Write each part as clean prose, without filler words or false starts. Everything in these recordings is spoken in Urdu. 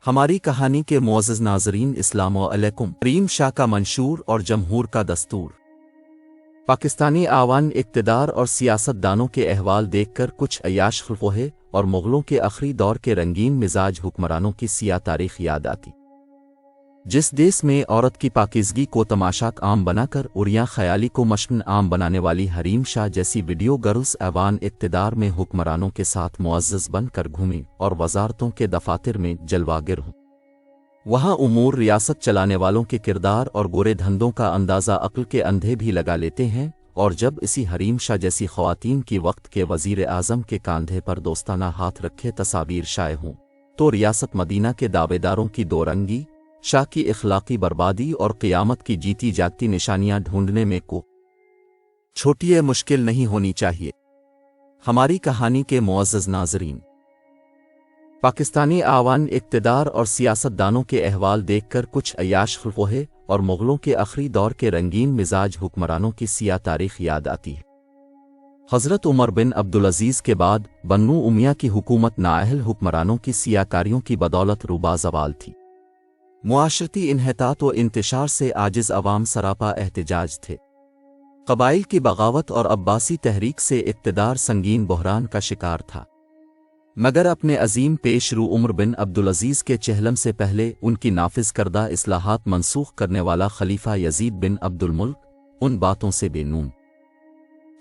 ہماری کہانی کے معزز ناظرین، السلام علیکم۔ حریم شاہ کا منشور اور جمہور کا دستور۔ پاکستانی آوان اقتدار اور سیاست دانوں کے احوال دیکھ کر کچھ عیاش خلفوہے اور مغلوں کے آخری دور کے رنگین مزاج حکمرانوں کی سیاہ تاریخ یاد آتی۔ جس دیس میں عورت کی پاکیزگی کو تماشاک عام بنا کر اڑیاں خیالی کو مشن عام بنانے والی حریم شاہ جیسی ویڈیو گرلز ایوان اقتدار میں حکمرانوں کے ساتھ معزز بن کر گھومیں اور وزارتوں کے دفاتر میں جلواگر ہوں، وہاں امور ریاست چلانے والوں کے کردار اور گورے دھندوں کا اندازہ عقل کے اندھے بھی لگا لیتے ہیں، اور جب اسی حریم شاہ جیسی خواتین کی وقت کے وزیر اعظم کے کاندھے پر دوستانہ ہاتھ رکھے تصاویر شائع ہوں تو ریاست مدینہ کے دعوے داروں کی دو رنگی شاہ کی اخلاقی بربادی اور قیامت کی جیتی جاگتی نشانیاں ڈھونڈنے میں کو چھوٹی مشکل نہیں ہونی چاہیے۔ ہماری کہانی کے معزز ناظرین، پاکستانی آوان اقتدار اور سیاست دانوں کے احوال دیکھ کر کچھ عیاش خلفوہے اور مغلوں کے آخری دور کے رنگین مزاج حکمرانوں کی سیاہ تاریخ یاد آتی ہے۔ حضرت عمر بن عبدالعزیز کے بعد بنو امیہ کی حکومت نااہل حکمرانوں کی سیاہ کاریوں کی بدولت روبا زوال تھی۔ معاشرتی انحطاط و انتشار سے عاجز عوام سراپا احتجاج تھے۔ قبائل کی بغاوت اور عباسی تحریک سے اقتدار سنگین بحران کا شکار تھا، مگر اپنے عظیم پیش رو عمر بن عبدالعزیز کے چہلم سے پہلے ان کی نافذ کردہ اصلاحات منسوخ کرنے والا خلیفہ یزید بن عبدالملک ان باتوں سے بے نوم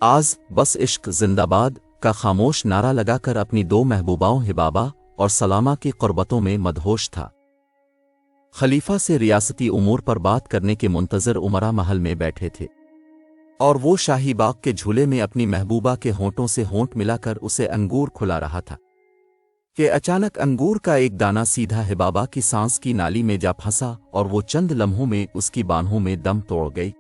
آز بس عشق زندہ باد کا خاموش نعرہ لگا کر اپنی دو محبوباؤں حبابہ اور سلامہ کی قربتوں میں مدہوش تھا۔ خلیفہ سے ریاستی امور پر بات کرنے کے منتظر امراء محل میں بیٹھے تھے، اور وہ شاہی باغ کے جھولے میں اپنی محبوبہ کے ہونٹوں سے ہونٹ ملا کر اسے انگور کھلا رہا تھا کہ اچانک انگور کا ایک دانہ سیدھا حبابہ کی سانس کی نالی میں جا پھنسا اور وہ چند لمحوں میں اس کی بانہوں میں دم توڑ گئی،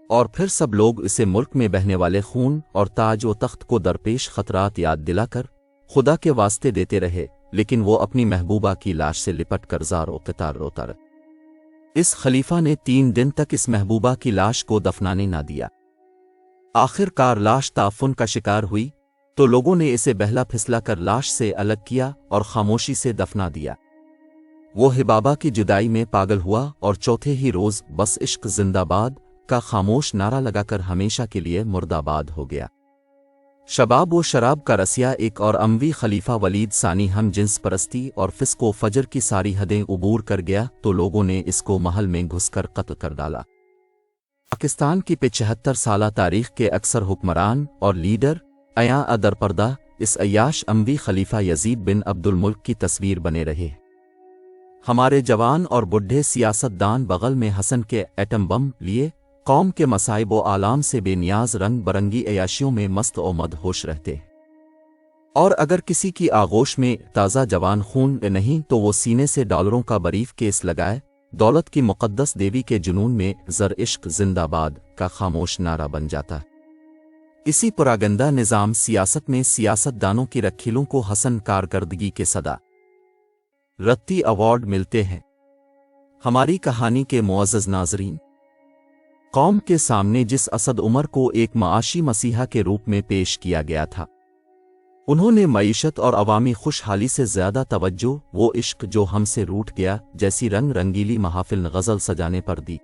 اور پھر سب لوگ اسے ملک میں بہنے والے خون اور تاج و تخت کو درپیش خطرات یاد دلا کر خدا کے واسطے دیتے رہے، لیکن وہ اپنی محبوبہ کی لاش سے لپٹ کر زار و قطار روتا رہا۔ اس خلیفہ نے 3 دن تک اس محبوبہ کی لاش کو دفنانے نہ دیا۔ آخر کار لاش تعفن کا شکار ہوئی تو لوگوں نے اسے بہلا پھسلا کر لاش سے الگ کیا اور خاموشی سے دفنا دیا۔ وہ حبابہ کی جدائی میں پاگل ہوا اور چوتھے ہی روز بس عشق زندہ باد کا خاموش نعرہ لگا کر ہمیشہ کے لیے مردہ باد ہو گیا۔ شباب و شراب کا رسیہ ایک اور اموی خلیفہ ولید ثانی ہم جنس پرستی اور فسق و فجر کی ساری حدیں عبور کر گیا تو لوگوں نے اس کو محل میں گھس کر قتل کر ڈالا۔ پاکستان کی 75 سالہ تاریخ کے اکثر حکمران اور لیڈر ایاں ادر پردہ اس عیاش اموی خلیفہ یزید بن عبدالملک کی تصویر بنے رہے۔ ہمارے جوان اور بڈھے سیاست دان بغل میں حسن کے ایٹم بم لیے قوم کے مصائب و آلام سے بے نیاز رنگ برنگی عیاشیوں میں مست و مدہوش رہتے ہیں، اور اگر کسی کی آغوش میں تازہ جوان خون نہیں تو وہ سینے سے ڈالروں کا بریف کیس لگائے دولت کی مقدس دیوی کے جنون میں زر عشق زندہ باد کا خاموش نعرہ بن جاتا ہے۔ اسی پراگندہ نظام سیاست میں سیاست دانوں کی رکھیلوں کو حسن کارکردگی کے صدا رتی ایوارڈ ملتے ہیں۔ ہماری کہانی کے معزز ناظرین، قوم کے سامنے جس اسد عمر کو ایک معاشی مسیحا کے روپ میں پیش کیا گیا تھا، انہوں نے معیشت اور عوامی خوشحالی سے زیادہ توجہ وہ عشق جو ہم سے روٹ گیا جیسی رنگ رنگیلی محافل غزل سجانے پر دی۔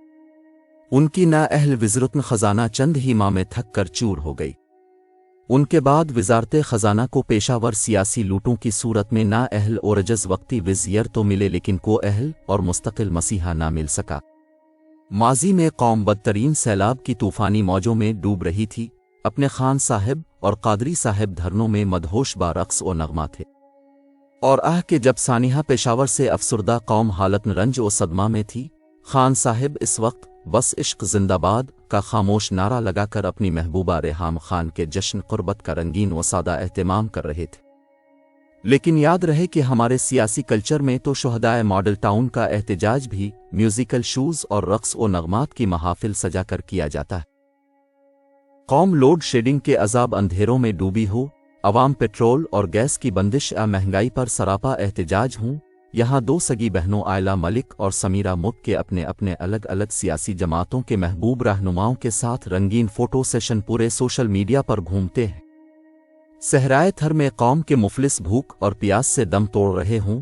ان کی نااہل وزارت خزانہ چند ہی ماہ میں تھک کر چور ہو گئی۔ ان کے بعد وزارت خزانہ کو پیشہ ور سیاسی لوٹوں کی صورت میں نااہل اورجز وقتی وزیر تو ملے لیکن کو اہل اور مستقل مسیحا نہ مل سکا۔ ماضی میں قوم بدترین سیلاب کی طوفانی موجوں میں ڈوب رہی تھی، اپنے خان صاحب اور قادری صاحب دھرنوں میں مدہوش با رقص و نغمہ تھے، اور کہ جب سانحہ پشاور سے افسردہ قوم حالت رنج و صدمہ میں تھی، خان صاحب اس وقت بس عشق زندہ باد کا خاموش نعرہ لگا کر اپنی محبوبہ ریحام خان کے جشن قربت کا رنگین و سادہ اہتمام کر رہے تھے۔ لیکن یاد رہے کہ ہمارے سیاسی کلچر میں تو شہدائے ماڈل ٹاؤن کا احتجاج بھی میوزیکل شوز اور رقص و نغمات کی محافل سجا کر کیا جاتا ہے۔ قوم لوڈ شیڈنگ کے عذاب اندھیروں میں ڈوبی ہو، عوام پیٹرول اور گیس کی بندش مہنگائی پر سراپا احتجاج ہوں، یہاں دو سگی بہنوں عائلہ ملک اور سمیرہ ملک کے اپنے اپنے الگ الگ سیاسی جماعتوں کے محبوب رہنماؤں کے ساتھ رنگین فوٹو سیشن پورے سوشل میڈیا پر گھومتے ہیں۔ صحرائے تھر میں قوم کے مفلس بھوک اور پیاس سے دم توڑ رہے ہوں،